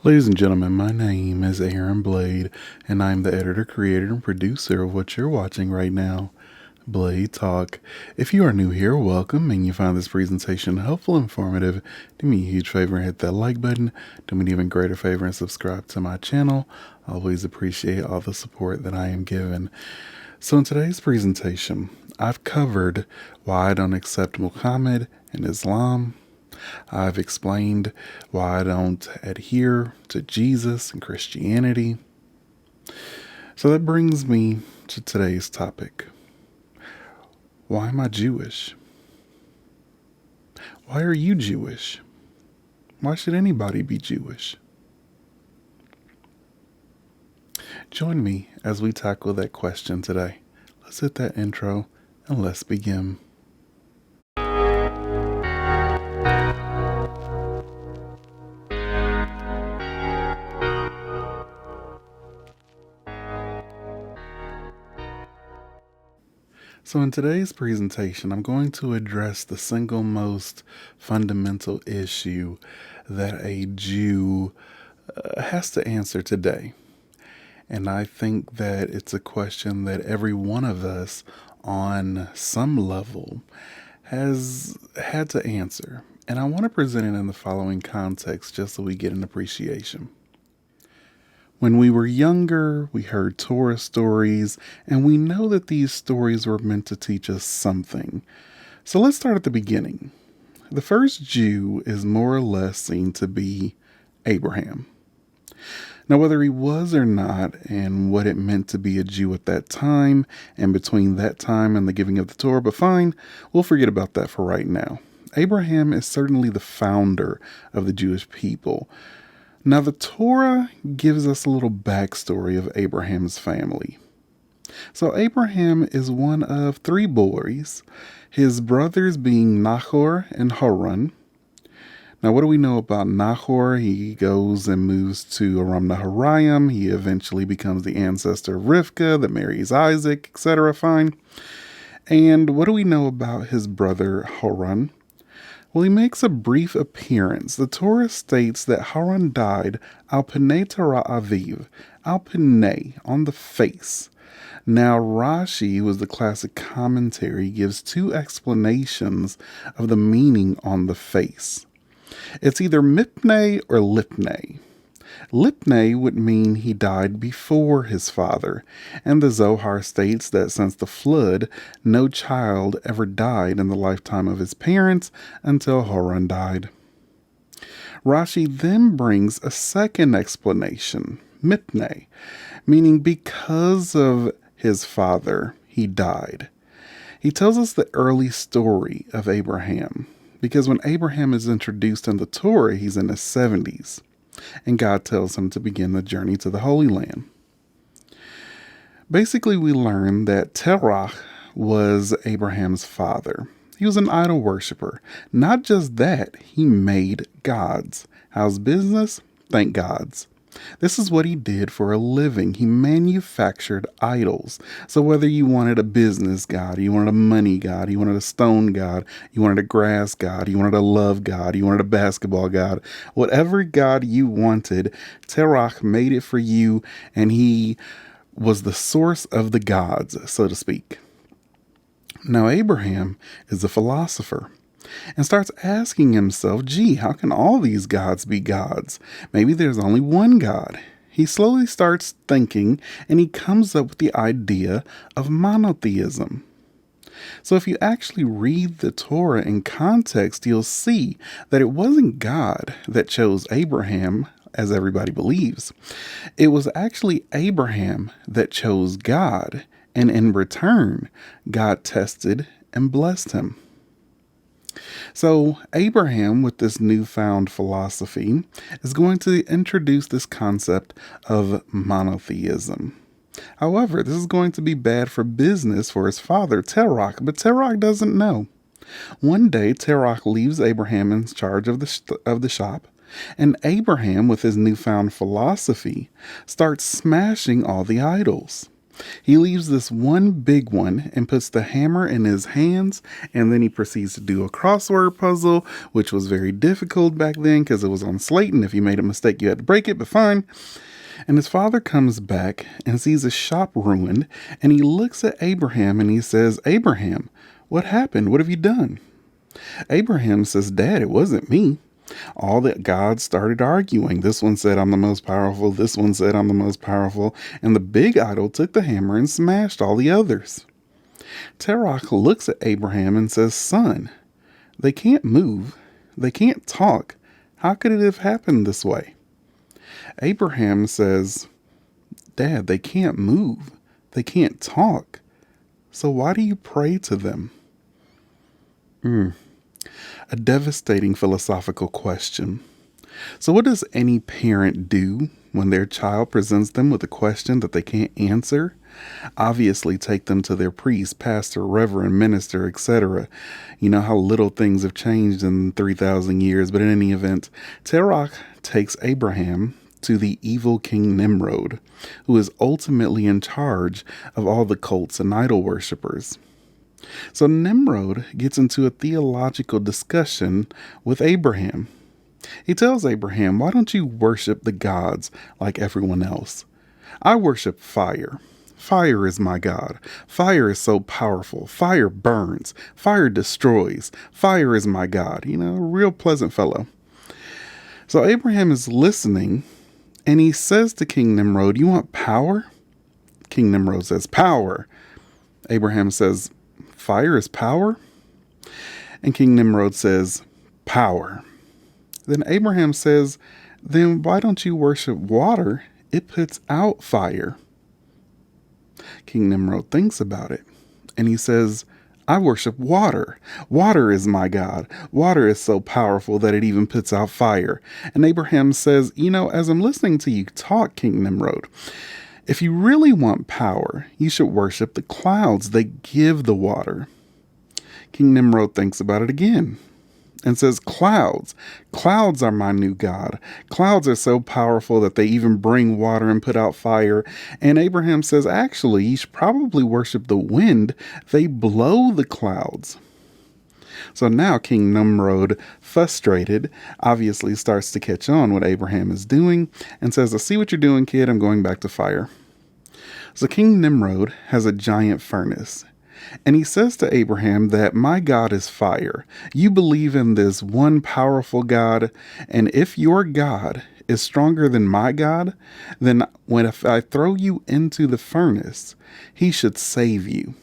Ladies and gentlemen, my name is Aaron Blade, and I'm the editor, creator, and producer of what you're watching right now, Blade Talk. If you are new here, welcome, and you find this presentation helpful, informative, do me a huge favor and hit that like button. Do me an even greater favor and subscribe to my channel. I always appreciate all the support that I am given. So in today's presentation, I've covered why I don't accept Muhammad and Islam. I've explained why I don't adhere to Jesus and Christianity. So that brings me to today's topic. Why am I Jewish? Why are you Jewish? Why should anybody be Jewish? Join me as we tackle that question today. Let's hit that intro and let's begin. So in today's presentation, I'm going to address the single most fundamental issue that a Jew has to answer today. And I think that it's a question that every one of us on some level has had to answer. And I want to present it in the following context just so we get an appreciation. When we were younger, we heard Torah stories, and we know that these stories were meant to teach us something. So let's start at the beginning. The first Jew is more or less seen to be Abraham. Now, whether he was or not, and what it meant to be a Jew at that time, and between that time and the giving of the Torah, but fine, we'll forget about that for right now. Abraham is certainly the founder of the Jewish people. Now, the Torah gives us a little backstory of Abraham's family. So Abraham is one of three boys, his brothers being Nahor and Haran. Now, what do we know about Nahor? He goes and moves to Aram Naharaim. He eventually becomes the ancestor of Rivka that marries Isaac, etc. Fine. And what do we know about his brother Haran? Well, he makes a brief appearance. The Torah states that Haran died al Pnei Torah Aviv, al Pnei, on the face. Now, Rashi, who is the classic commentary, gives two explanations of the meaning on the face. It's either Mipnei or Lipnei. Lipnei would mean he died before his father, and the Zohar states that since the flood, no child ever died in the lifetime of his parents until Haran died. Rashi then brings a second explanation, Mipnei, meaning because of his father, he died. He tells us the early story of Abraham, because when Abraham is introduced in the Torah, he's in his 70s. And God tells him to begin the journey to the Holy Land. Basically, we learn that Terach was Abraham's father. He was an idol worshiper. Not just that, he made gods. How's business? Thank gods. This is what he did for a living. He manufactured idols. So whether you wanted a business god, you wanted a money god, you wanted a stone god, you wanted a grass god, you wanted a love god, you wanted a basketball god, whatever god you wanted, Terach made it for you, and he was the source of the gods, so to speak. Now Abraham is a philosopher and starts asking himself, gee, how can all these gods be gods? Maybe there's only one God. He slowly starts thinking, and he comes up with the idea of monotheism. So if you actually read the Torah in context, you'll see that it wasn't God that chose Abraham, as everybody believes. It was actually Abraham that chose God, and in return, God tested and blessed him. So Abraham, with this newfound philosophy, is going to introduce this concept of monotheism. However, this is going to be bad for business for his father, Terach, but Terach doesn't know. One day, Terach leaves Abraham in charge of the shop, and Abraham, with his newfound philosophy, starts smashing all the idols. He leaves this one big one and puts the hammer in his hands, and then he proceeds to do a crossword puzzle, which was very difficult back then because it was on slate, and if you made a mistake, you had to break it, but fine. And his father comes back and sees his shop ruined, and he looks at Abraham and he says, "Abraham, what happened? What have you done?" Abraham says, "Dad, it wasn't me." All the gods started arguing. This one said, "I'm the most powerful." This one said, "I'm the most powerful." And the big idol took the hammer and smashed all the others. Terach looks at Abraham and says, "Son, they can't move. They can't talk. How could it have happened this way?" Abraham says, "Dad, they can't move. They can't talk. So why do you pray to them?" A devastating philosophical question. So what does any parent do when their child presents them with a question that they can't answer? Obviously take them to their priest, pastor, reverend, minister, etc. You know how little things have changed in 3,000 years, but in any event, Terach takes Abraham to the evil King Nimrod, who is ultimately in charge of all the cults and idol worshippers. So Nimrod gets into a theological discussion with Abraham. He tells Abraham, "Why don't you worship the gods like everyone else? I worship fire. Fire is my God. Fire is so powerful. Fire burns. Fire destroys. Fire is my God." You know, a real pleasant fellow. So Abraham is listening, and he says to King Nimrod, "You want power?" King Nimrod says, "Power." Abraham says, "Fire is power?" And King Nimrod says, "Power." Then Abraham says, "Then why don't you worship water? It puts out fire." King Nimrod thinks about it, and he says, "I worship water. Water is my God. Water is so powerful that it even puts out fire." And Abraham says, "You know, as I'm listening to you talk, King Nimrod, if you really want power, you should worship the clouds. They give the water." King Nimrod thinks about it again and says, "Clouds. Clouds are my new God. Clouds are so powerful that they even bring water and put out fire." And Abraham says, "Actually, you should probably worship the wind. They blow the clouds." So now King Nimrod, frustrated, obviously starts to catch on what Abraham is doing and says, "I see what you're doing, kid. I'm going back to fire." So King Nimrod has a giant furnace, and he says to Abraham that my God is fire. You believe in this one powerful God, and if your God is stronger than my God, then if I throw you into the furnace, he should save you.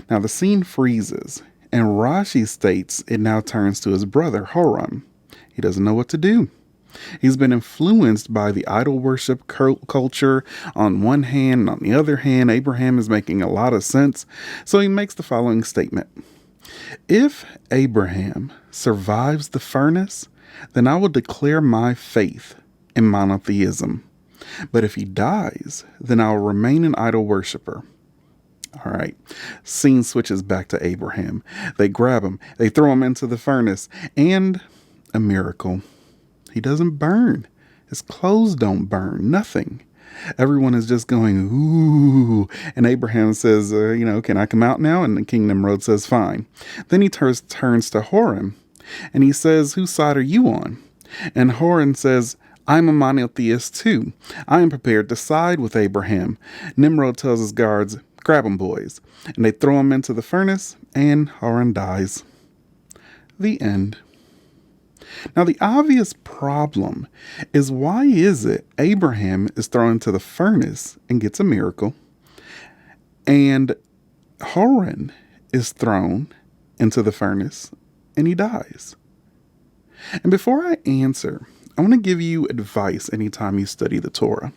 Now the scene freezes, and Rashi states it now turns to his brother Horam. He doesn't know what to do. He's been influenced by the idol worship culture on one hand, and on the other hand, Abraham is making a lot of sense. So he makes the following statement: "If Abraham survives the furnace, then I will declare my faith in monotheism. But if he dies, then I'll remain an idol worshiper." All right. Scene switches back to Abraham. They grab him, they throw him into the furnace, and a miracle. He doesn't burn. His clothes don't burn. Nothing. Everyone is just going, "Ooh." And Abraham says, "Can I come out now?" And King Nimrod says, "Fine." Then he turns to Horam, and he says, "Whose side are you on?" And Horam says, "I'm a monotheist too. I am prepared to side with Abraham." Nimrod tells his guards, "Grab him, boys." And they throw him into the furnace, and Horam dies. The end. Now, the obvious problem is, why is it Abraham is thrown into the furnace and gets a miracle, and Haran is thrown into the furnace and he dies? And before I answer, I want to give you advice anytime you study the Torah.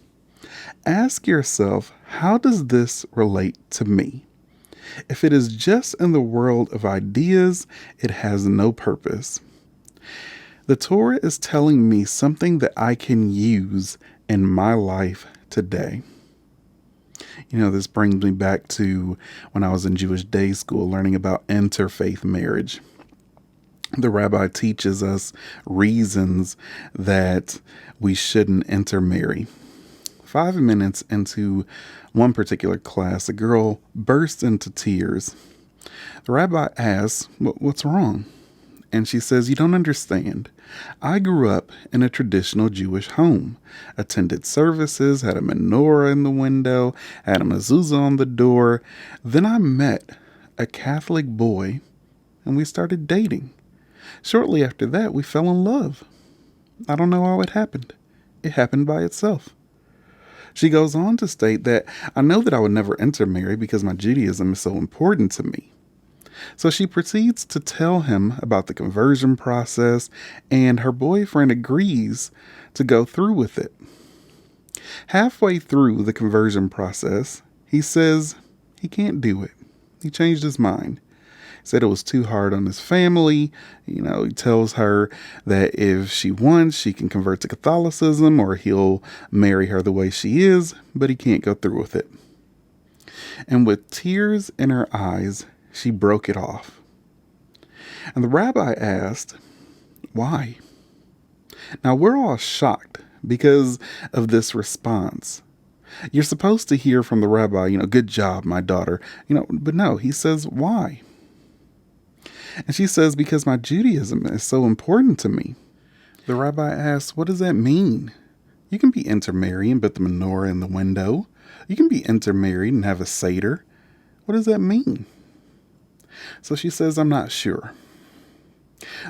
Ask yourself, how does this relate to me? If it is just in the world of ideas, it has no purpose. The Torah is telling me something that I can use in my life today. This brings me back to when I was in Jewish day school learning about interfaith marriage. The rabbi teaches us reasons that we shouldn't intermarry. 5 minutes into one particular class, a girl bursts into tears. The rabbi asks, "What's wrong?" And she says, "You don't understand. I grew up in a traditional Jewish home, attended services, had a menorah in the window, had a mezuzah on the door. Then I met a Catholic boy and we started dating. Shortly after that, we fell in love. I don't know how it happened. It happened by itself." She goes on to state that, "I know that I would never intermarry because my Judaism is so important to me." So she proceeds to tell him about the conversion process, and her boyfriend agrees to go through with it. Halfway through the conversion process, he says he can't do it. He changed his mind. Said it was too hard on his family. He tells her that if she wants, she can convert to Catholicism or he'll marry her the way she is, but he can't go through with it. And with tears in her eyes, she broke it off. And the rabbi asked, "Why?" Now we're all shocked because of this response. You're supposed to hear from the rabbi, "Good job, my daughter." But no, he says, "Why?" And she says, "Because my Judaism is so important to me." The rabbi asks, "What does that mean? You can be intermarrying, but the menorah in the window. You can be intermarried and have a Seder. What does that mean?" So she says, "I'm not sure."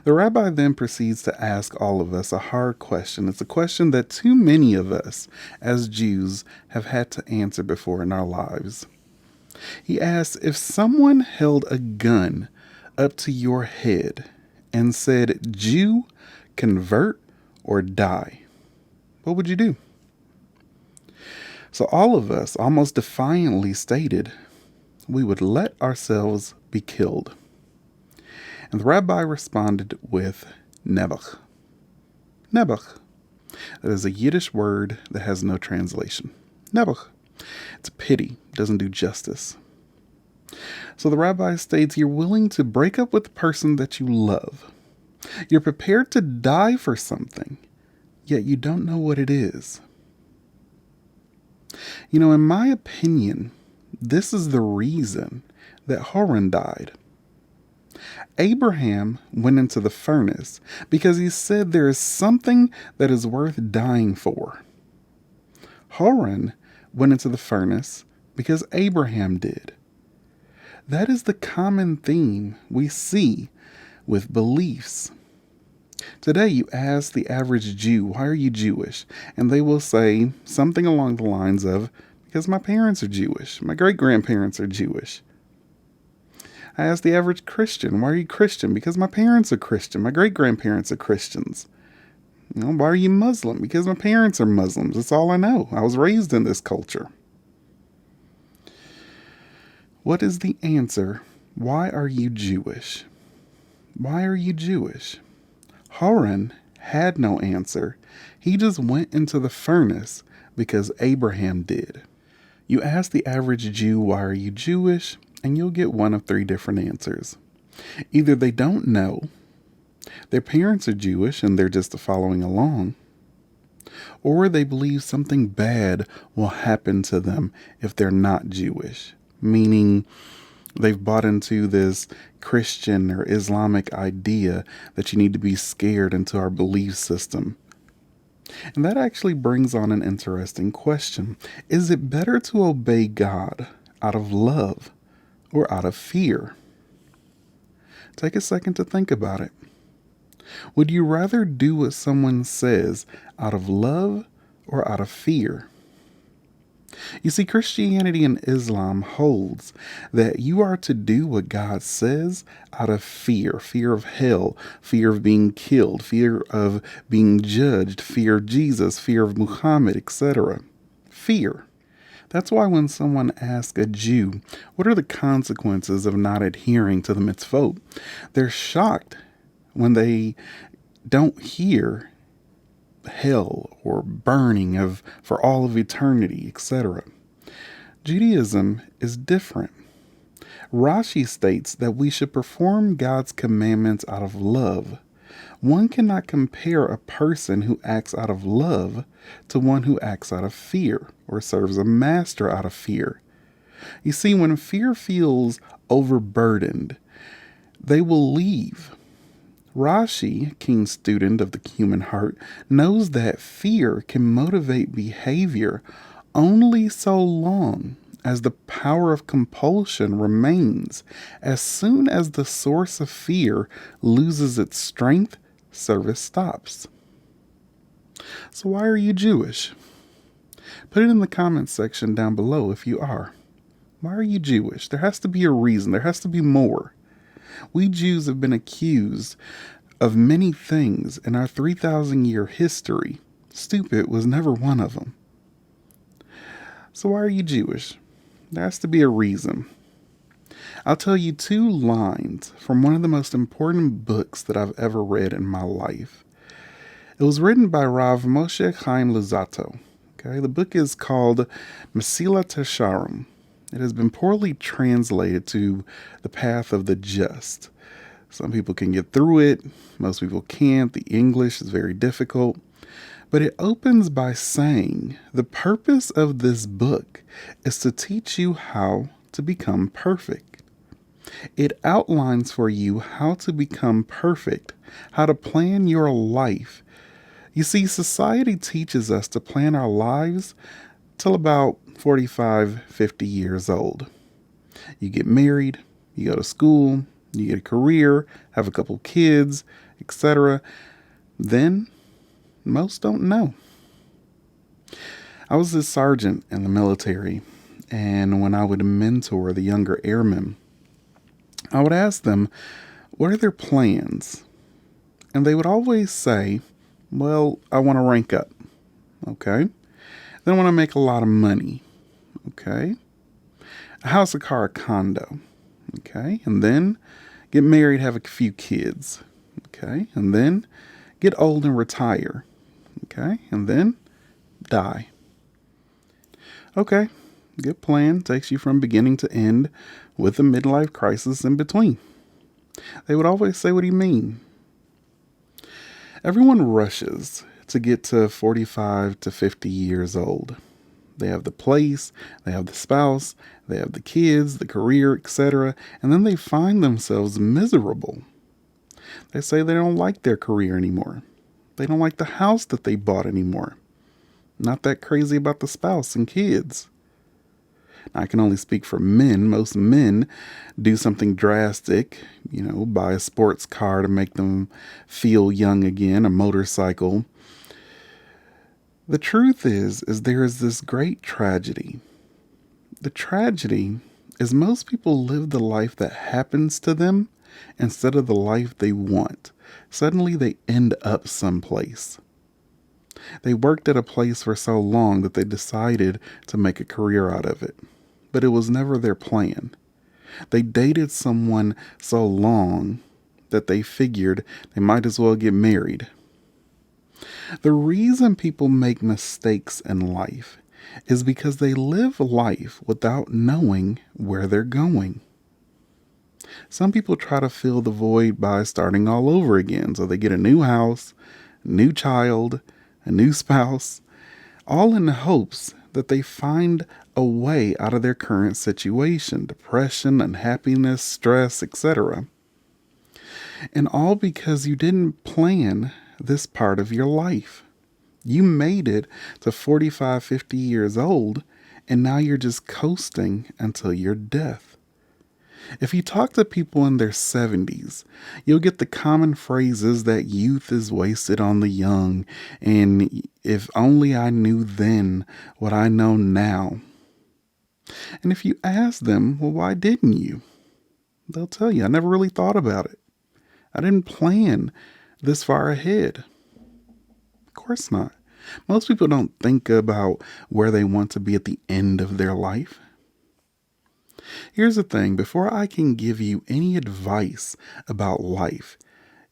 The rabbi then proceeds to ask all of us a hard question. It's a question that too many of us as Jews have had to answer before in our lives. He asks, if someone held a gun up to your head and said, "Jew, convert or die," what would you do? So all of us almost defiantly stated we would let ourselves be killed. And the rabbi responded with nebuch. Nebuch. That is a Yiddish word that has no translation. Nebuch. It's a pity. Doesn't do justice. So the rabbi states you're willing to break up with the person that you love. You're prepared to die for something, yet you don't know what it is. In my opinion, this is the reason that Haran died. Abraham went into the furnace because he said there is something that is worth dying for. Haran went into the furnace because Abraham did. That is the common theme we see with beliefs. Today you ask the average Jew, "Why are you Jewish?" And they will say something along the lines of, "Because my parents are Jewish. My great-grandparents are Jewish." I ask the average Christian, "Why are you Christian?" "Because my parents are Christian. My great-grandparents are Christians." "Why are you Muslim?" "Because my parents are Muslims. That's all I know. I was raised in this culture." What is the answer? Why are you Jewish? Why are you Jewish? Haran had no answer. He just went into the furnace because Abraham did. You ask the average Jew, "Why are you Jewish?" and you'll get one of three different answers. Either they don't know, their parents are Jewish and they're just following along, or they believe something bad will happen to them if they're not Jewish, meaning they've bought into this Christian or Islamic idea that you need to be scared into our belief system. And that actually brings on an interesting question. Is it better to obey God out of love or out of fear? Take a second to think about it. Would you rather do what someone says out of love or out of fear? You see, Christianity and Islam holds that you are to do what God says out of fear. Fear of hell, fear of being killed, fear of being judged, fear of Jesus, fear of Muhammad, etc. Fear. That's why when someone asks a Jew, "What are the consequences of not adhering to the mitzvot?" they're shocked when they don't hear hell or burning for all of eternity, etc. Judaism is different. Rashi states that we should perform God's commandments out of love, One cannot compare a person who acts out of love to one who acts out of fear or serves a master out of fear. You see, when fear feels overburdened, they will leave. Rashi, keen student of the human heart, knows that fear can motivate behavior only so long as the power of compulsion remains. As soon as the source of fear loses its strength, service stops. So, why are you Jewish? Put it in the comments section down below if you are. Why are you Jewish? There has to be a reason, there has to be more. We Jews have been accused of many things in our 3,000-year history. Stupid was never one of them. So why are you Jewish? There has to be a reason. I'll tell you 2 lines from one of the most important books that I've ever read in my life. It was written by Rav Moshe Chaim Luzzatto. Okay, the book is called Mesilat Yesharim. It has been poorly translated to The Path of the Just. Some people can get through it, most people can't. The English is very difficult. But it opens by saying the purpose of this book is to teach you how to become perfect. It outlines for you how to become perfect, how to plan your life. You see, society teaches us to plan our lives till about 45, 50 years old. You get married, you go to school, you get a career, have a couple kids, etc. Then, most don't know. I was a sergeant in the military, and when I would mentor the younger airmen, I would ask them, what are their plans? And they would always say, well, I want to rank up. Okay. Then I want to make a lot of money. Okay. A house, a car, a condo. Okay. And then get married, have a few kids. Okay. And then get old and retire. Okay. And then die. Okay. Good plan. Takes you from beginning to end with a midlife crisis in between. They would always say, what do you mean? Everyone rushes to get to 45 to 50 years old. They have the place, they have the spouse, they have the kids, the career, etc. And then they find themselves miserable. They say they don't like their career anymore. They don't like the house that they bought anymore. Not that crazy about the spouse and kids. I can only speak for men. Most men do something drastic, buy a sports car to make them feel young again, a motorcycle. The truth is there is this great tragedy. The tragedy is most people live the life that happens to them instead of the life they want. Suddenly they end up someplace. They worked at a place for so long that they decided to make a career out of it. But it was never their plan. They dated someone so long that they figured they might as well get married. The reason people make mistakes in life is because they live life without knowing where they're going. Some people try to fill the void by starting all over again. So they get a new house, a new child, a new spouse, all in the hopes that they find a way out of their current situation, depression, unhappiness, stress, etc. And all because you didn't plan this part of your life. You made it to 45, 50 years old, and now you're just coasting until your death. If you talk to people in their 70s, you'll get the common phrases that youth is wasted on the young, and if only I knew then what I know now. And if you ask them, well, why didn't you? They'll tell you, I never really thought about it. I didn't plan this far ahead. Of course not. Most people don't think about where they want to be at the end of their life. Here's the thing, before I can give you any advice about life,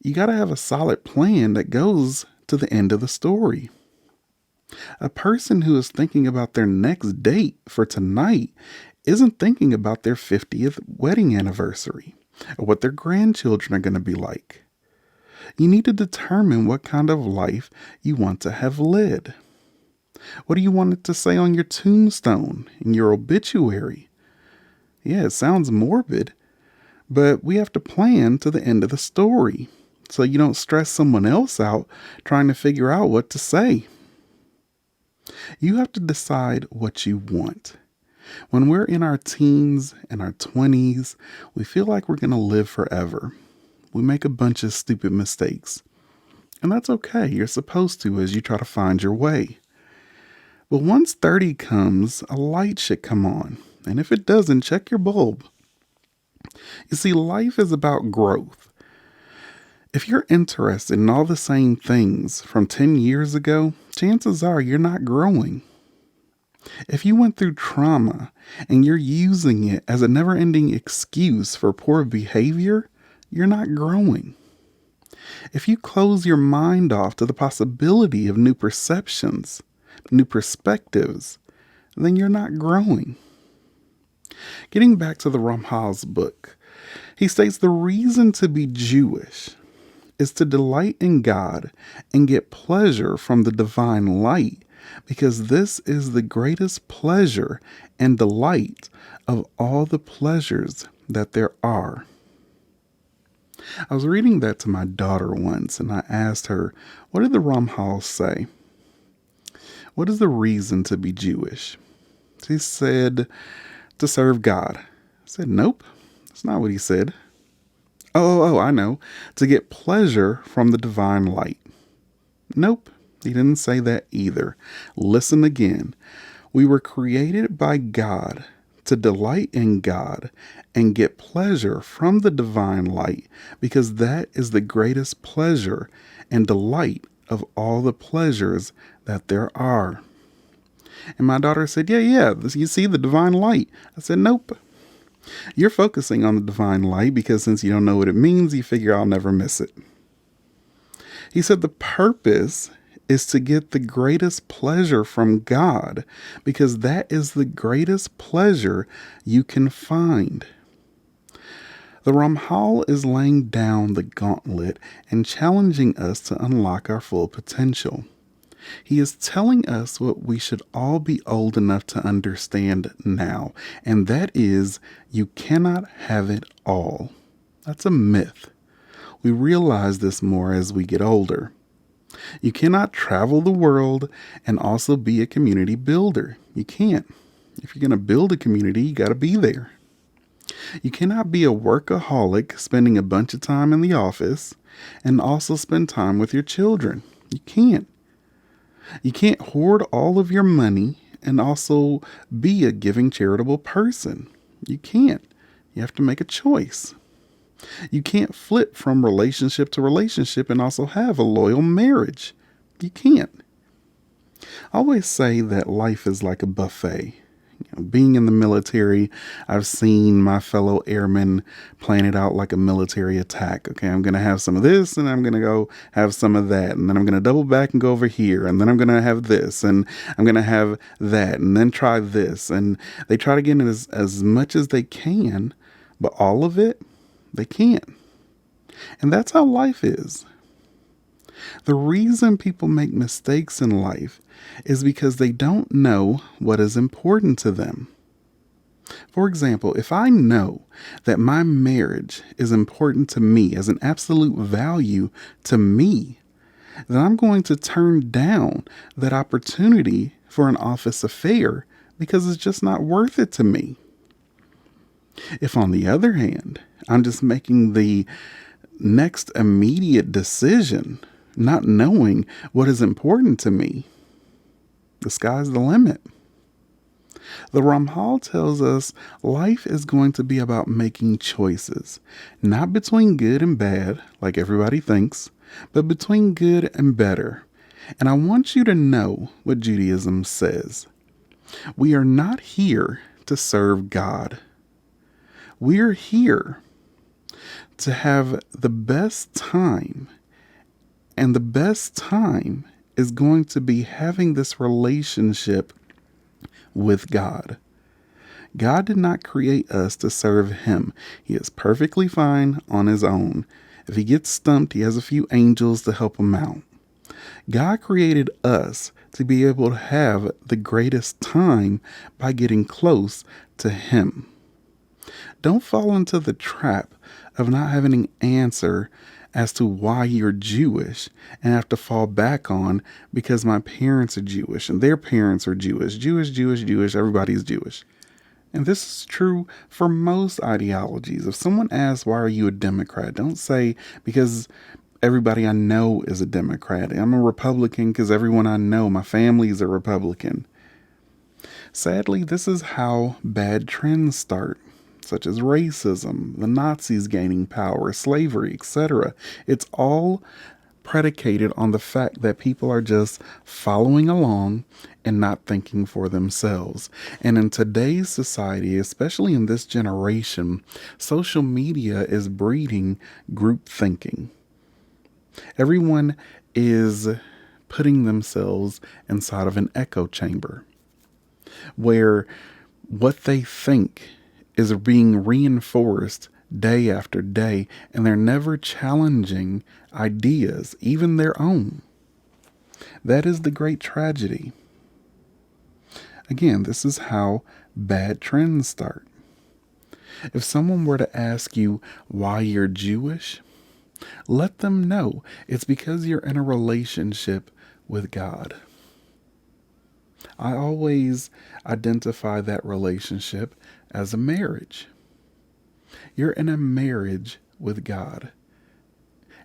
you got to have a solid plan that goes to the end of the story. A person who is thinking about their next date for tonight isn't thinking about their 50th wedding anniversary or what their grandchildren are going to be like. You need to determine what kind of life you want to have led. What do you want it to say on your tombstone, in your obituary? Yeah, it sounds morbid, but we have to plan to the end of the story so you don't stress someone else out trying to figure out what to say. You have to decide what you want. When we're in our teens and our 20s, we feel like we're going to live forever. We make a bunch of stupid mistakes. And that's okay. You're supposed to as you try to find your way. But once 30 comes, a light should come on. And if it doesn't, check your bulb. You see, life is about growth. If you're interested in all the same things from 10 years ago, chances are you're not growing. If you went through trauma and you're using it as a never-ending excuse for poor behavior, you're not growing. If you close your mind off to the possibility of new perceptions, new perspectives, then you're not growing. Getting back to the Ramchal's book, he states the reason to be Jewish is to delight in God and get pleasure from the divine light, because this is the greatest pleasure and delight of all the pleasures that there are. I was reading that to my daughter once, and I asked her, what did the Ramchal say? What is the reason to be Jewish? She said, to serve God. I said, nope, that's not what he said. Oh, I know. To get pleasure from the divine light. Nope, he didn't say that either. Listen again. We were created by God to delight in God and get pleasure from the divine light, because that is the greatest pleasure and delight of all the pleasures that there are. And my daughter said, yeah, you see the divine light. I said, nope. You're focusing on the divine light because since you don't know what it means, you figure I'll never miss it. He said the purpose is to get the greatest pleasure from God, because that is the greatest pleasure you can find. The Ramchal is laying down the gauntlet and challenging us to unlock our full potential. He is telling us what we should all be old enough to understand now, and that is you cannot have it all. That's a myth. We realize this more as we get older. You cannot travel the world and also be a community builder. You can't. If you're going to build a community, you got to be there. You cannot be a workaholic spending a bunch of time in the office and also spend time with your children. You can't. You can't hoard all of your money and also be a giving charitable person. You can't. You have to make a choice. You can't flip from relationship to relationship and also have a loyal marriage. You can't. I always say that life is like a buffet. Being in the military, I've seen my fellow airmen plan it out like a military attack. Okay, I'm going to have some of this, and I'm going to go have some of that, and then I'm going to double back and go over here, and then I'm going to have this, and I'm going to have that, and then try this. And they try to get in as much as they can, but all of it, they can't. And that's how life is. The reason people make mistakes in life is because they don't know what is important to them. For example, if I know that my marriage is important to me as an absolute value to me, then I'm going to turn down that opportunity for an office affair because it's just not worth it to me. If, on the other hand, I'm just making the next immediate decision, not knowing what is important to me, the sky's the limit. The Ramchal tells us life is going to be about making choices, not between good and bad, like everybody thinks, but between good and better. And I want you to know what Judaism says. We are not here to serve God. We're here to have the best time, and the best time is going to be having this relationship with God. God did not create us to serve Him. He is perfectly fine on His own. If he gets stumped, he has a few angels to help him out. God created us to be able to have the greatest time by getting close to him. Don't fall into the trap of not having an answer as to why you're Jewish and have to fall back on because my parents are Jewish and their parents are Jewish. Jewish, everybody's Jewish. And this is true for most ideologies. If someone asks, why are you a Democrat? Don't say, because everybody I know is a Democrat. I'm a Republican because everyone I know, my family is a Republican. Sadly, this is how bad trends start, such as racism, the Nazis gaining power, slavery, etc. It's all predicated on the fact that people are just following along and not thinking for themselves. And in today's society, especially in this generation, social media is breeding group thinking. Everyone is putting themselves inside of an echo chamber where what they think is being reinforced day after day, and they're never challenging ideas, even their own. That is the great tragedy. Again, this is how bad trends start. If someone were to ask you why you're Jewish, let them know it's because you're in a relationship with God. I always identify that relationship as a marriage. You're in a marriage with God,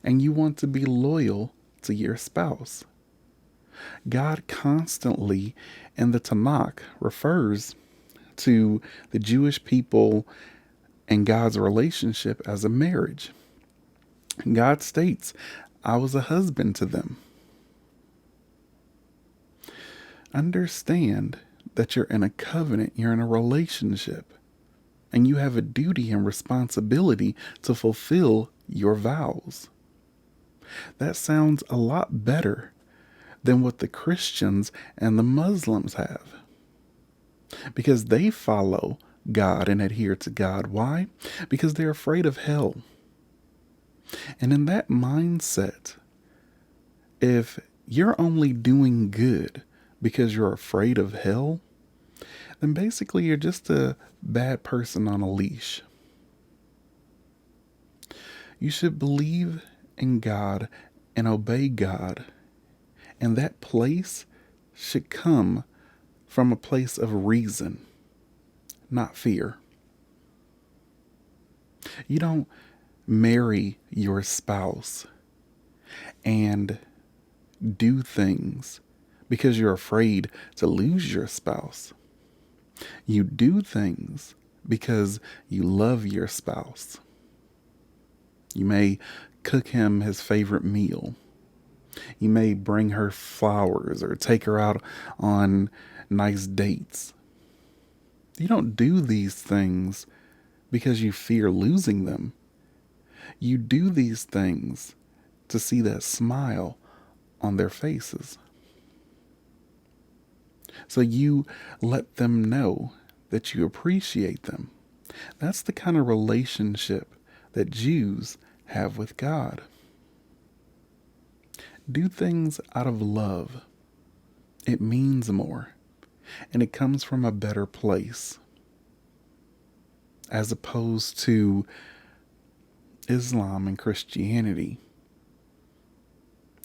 and you want to be loyal to your spouse. God constantly in the Tanakh refers to the Jewish people and God's relationship as a marriage. God states, I was a husband to them. Understand that you're in a covenant, you're in a relationship, and you have a duty and responsibility to fulfill your vows. That sounds a lot better than what the Christians and the Muslims have, because they follow God and adhere to God. Why? Because they're afraid of hell. And in that mindset, if you're only doing good because you're afraid of hell, then basically you're just a bad person on a leash. You should believe in God and obey God, and that place should come from a place of reason, not fear. You don't marry your spouse and do things because you're afraid to lose your spouse. You do things because you love your spouse. You may cook him his favorite meal. You may bring her flowers or take her out on nice dates. You don't do these things because you fear losing them. You do these things to see that smile on their faces. So you let them know that you appreciate them. That's the kind of relationship that Jews have with God. Do things out of love. It means more, and it comes from a better place, as opposed to Islam and Christianity.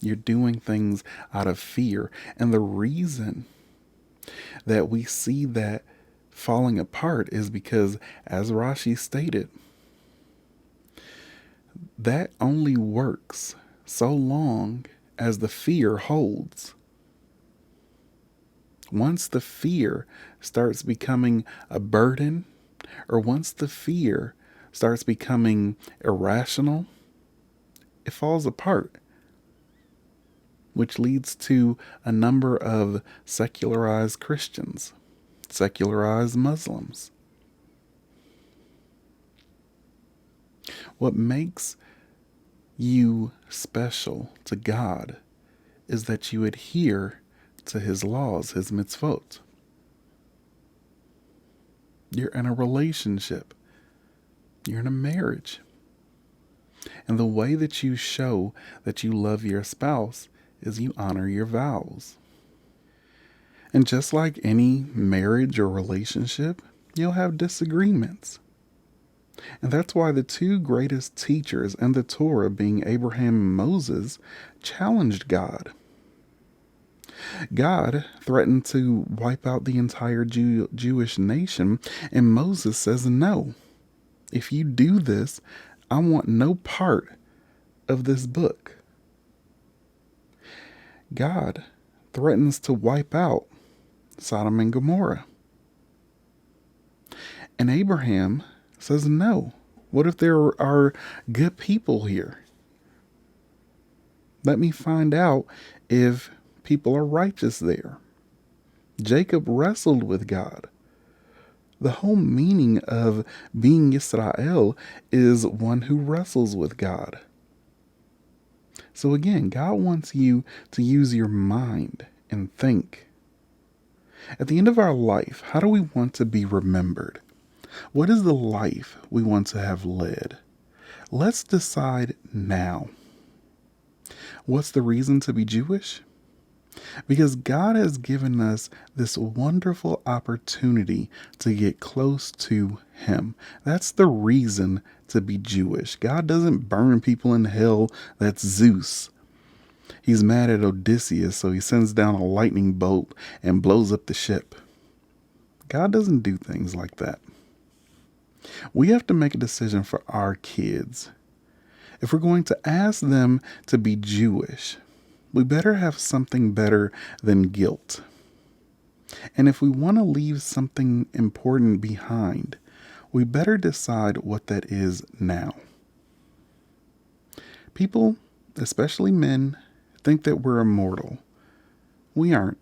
You're doing things out of fear, and the reason that we see that falling apart is because, as Rashi stated, that only works so long as the fear holds. Once the fear starts becoming a burden, or once the fear starts becoming irrational, it falls apart, which leads to a number of secularized Christians, secularized Muslims. What makes you special to God is that you adhere to his laws, his mitzvot. You're in a relationship. You're in a marriage. And the way that you show that you love your spouse is you honor your vows. And just like any marriage or relationship, you'll have disagreements. And that's why the two greatest teachers in the Torah, being Abraham and Moses, challenged God. God threatened to wipe out the entire Jewish nation, and Moses says, no. If you do this, I want no part of this book. God threatens to wipe out Sodom and Gomorrah. And Abraham says, no. What if there are good people here? Let me find out if people are righteous there. Jacob wrestled with God. The whole meaning of being Yisrael is one who wrestles with God. So again, God wants you to use your mind and think. At the end of our life, how do we want to be remembered? What is the life we want to have led? Let's decide now. What's the reason to be Jewish? Because God has given us this wonderful opportunity to get close to Him. That's the reason to be Jewish. God doesn't burn people in hell. That's Zeus. He's mad at Odysseus, so he sends down a lightning bolt and blows up the ship. God doesn't do things like that. We have to make a decision for our kids. If we're going to ask them to be Jewish, we better have something better than guilt. And if we want to leave something important behind, we better decide what that is now. People, especially men, think that we're immortal. We aren't.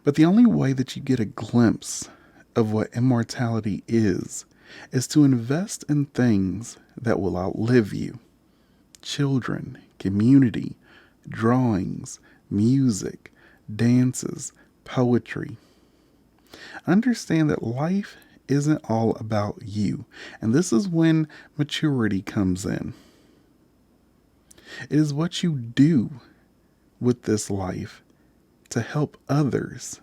But the only way that you get a glimpse of what immortality is to invest in things that will outlive you. Children, community, drawings, music, dances, poetry. Understand that life isn't all about you, and this is when maturity comes in. It is what you do with this life to help others.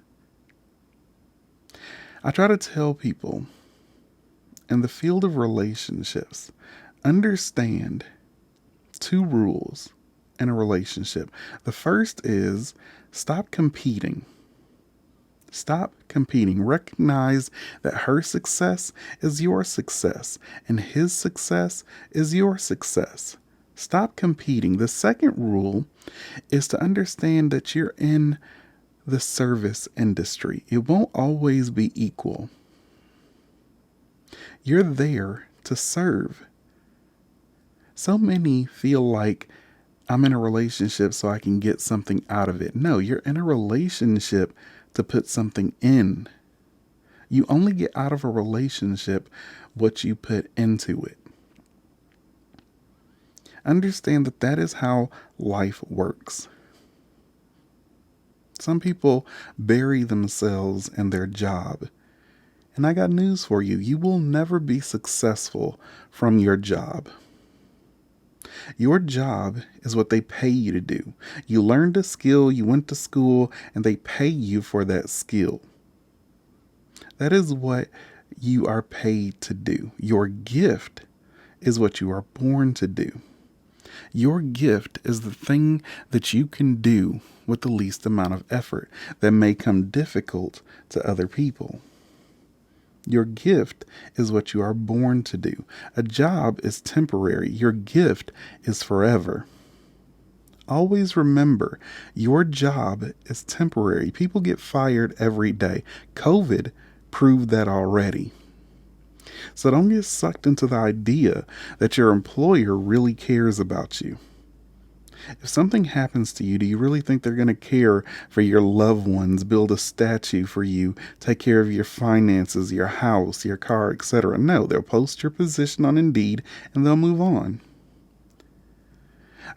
I try to tell people in the field of relationships, understand 2 rules in a relationship. The first is stop competing. Stop competing. Recognize that her success is your success and his success is your success. Stop competing. The second rule is to understand that you're in the service industry. It won't always be equal. You're there to serve. So many feel like I'm in a relationship so I can get something out of it. No, you're in a relationship to put something in. You only get out of a relationship what you put into it. Understand that that is how life works. Some people bury themselves in their job. And I got news for you. You will never be successful from your job. Your job is what they pay you to do. You learned a skill, you went to school, and they pay you for that skill. That is what you are paid to do. Your gift is what you are born to do. Your gift is the thing that you can do with the least amount of effort that may come difficult to other people. Your gift is what you are born to do. A job is temporary. Your gift is forever. Always remember, your job is temporary. People get fired every day. COVID proved that already. So don't get sucked into the idea that your employer really cares about you. If something happens to you, do you really think they're going to care for your loved ones, build a statue for you, take care of your finances, your house, your car, etc.? No, they'll post your position on Indeed and they'll move on.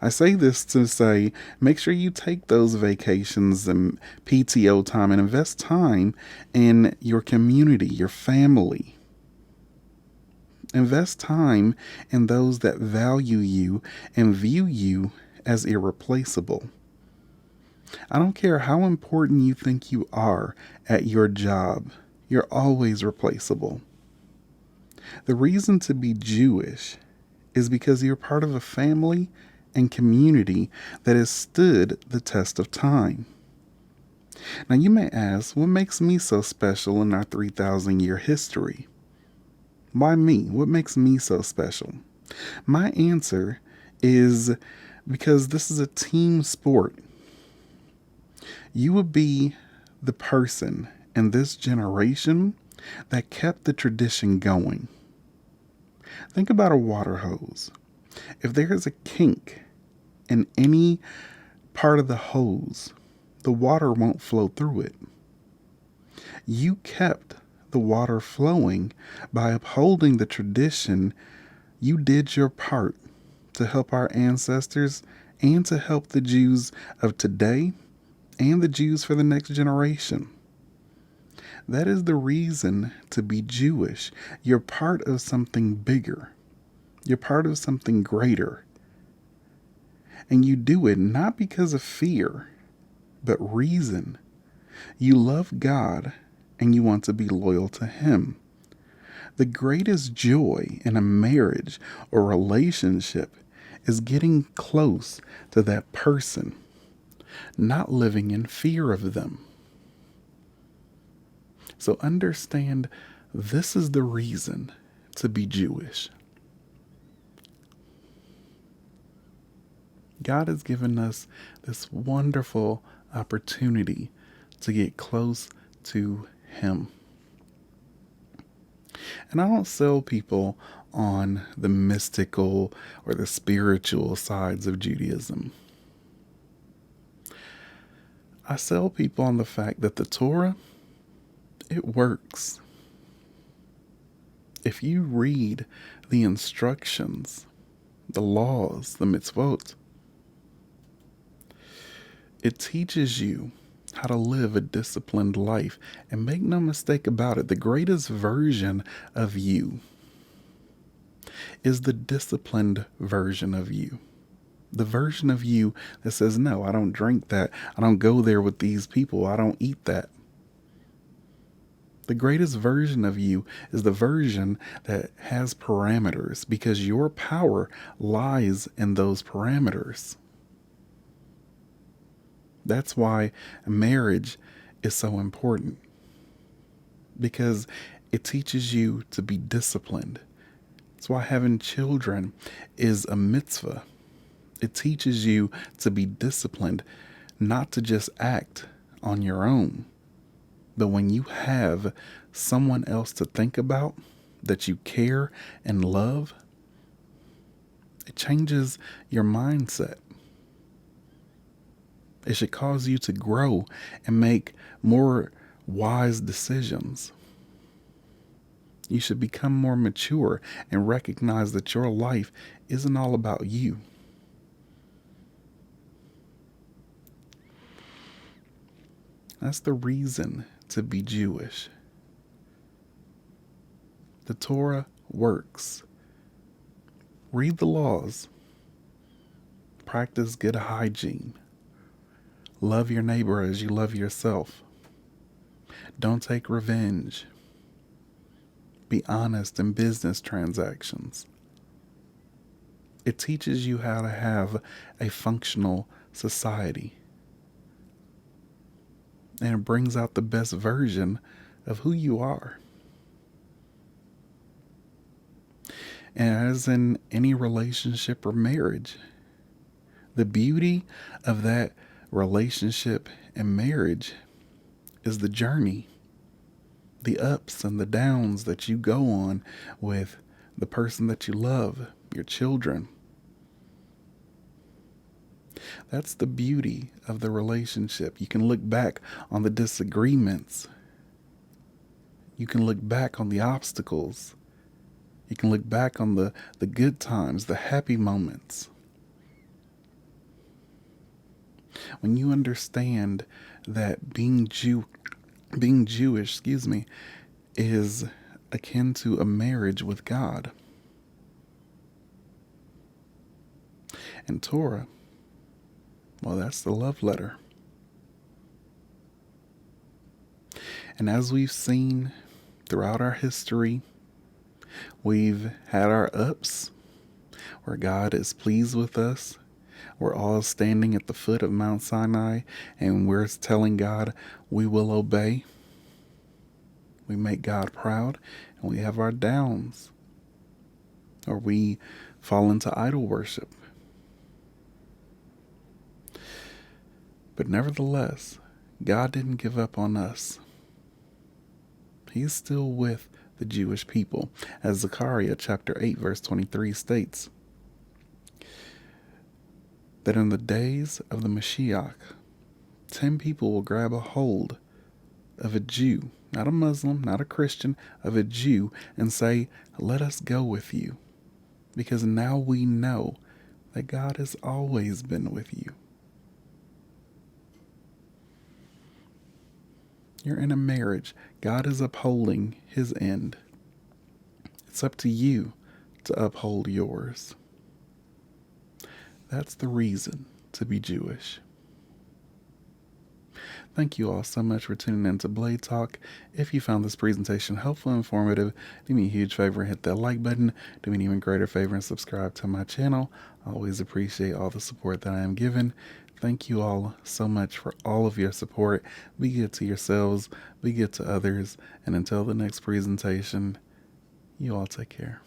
I say this to say, make sure you take those vacations and PTO time and invest time in your community, your family. Invest time in those that value you and view you as irreplaceable. I don't care how important you think you are at your job, you're always replaceable. The reason to be Jewish is because you're part of a family and community that has stood the test of time. Now, you may ask, what makes me so special in our 3,000-year history? Why me? What makes me so special? My answer is because this is a team sport. You would be the person in this generation that kept the tradition going. Think about a water hose. If there is a kink in any part of the hose, the water won't flow through it. You kept the water flowing by upholding the tradition. You did your part to help our ancestors and to help the Jews of today and the Jews for the next generation. That is the reason to be Jewish. You're part of something bigger. You're part of something greater. And you do it not because of fear, but reason. You love God and you want to be loyal to Him. The greatest joy in a marriage or relationship is getting close to that person, not living in fear of them. So understand, this is the reason to be Jewish. God has given us this wonderful opportunity to get close to Him. And I don't sell people on the mystical or the spiritual sides of Judaism. I sell people on the fact that the Torah, it works. If you read the instructions, the laws, the mitzvot, it teaches you how to live a disciplined life. And make no mistake about it, the greatest version of you is the disciplined version of you. The version of you that says, no, I don't drink that. I don't go there with these people. I don't eat that. The greatest version of you is the version that has parameters, because your power lies in those parameters. That's why marriage is so important, because it teaches you to be disciplined. That's why having children is a mitzvah. It teaches you to be disciplined, not to just act on your own. But when you have someone else to think about, that you care and love, it changes your mindset. It should cause you to grow and make more wise decisions. You should become more mature and recognize that your life isn't all about you. That's the reason to be Jewish. The Torah works. Read the laws. Practice good hygiene. Love your neighbor as you love yourself. Don't take revenge. Be honest in business transactions. It teaches you how to have a functional society. And it brings out the best version of who you are. And as in any relationship or marriage, the beauty of that relationship and marriage is the journey, the ups and the downs that you go on with the person that you love, your children. That's the beauty of the relationship. You can look back on the disagreements. You can look back on the obstacles. You can look back on the good times, the happy moments. When you understand that being Jewish, is akin to a marriage with God. And Torah, well, that's the love letter. And as we've seen throughout our history, we've had our ups where God is pleased with us. We're all standing at the foot of Mount Sinai and we're telling God we will obey. We make God proud, and we have our downs, or we fall into idol worship. But nevertheless, God didn't give up on us. He's still with the Jewish people. As Zechariah chapter 8 verse 23 states, that in the days of the Mashiach, 10 people will grab a hold of a Jew, not a Muslim, not a Christian, of a Jew, and say, let us go with you. Because now we know that God has always been with you. You're in a marriage. God is upholding his end. It's up to you to uphold yours. That's the reason to be Jewish. Thank you all so much for tuning in to Blade Talk. If you found this presentation helpful and informative, do me a huge favor and hit that like button. Do me an even greater favor and subscribe to my channel. I always appreciate all the support that I am given. Thank you all so much for all of your support. Be good to yourselves, be good to others, and until the next presentation, you all take care.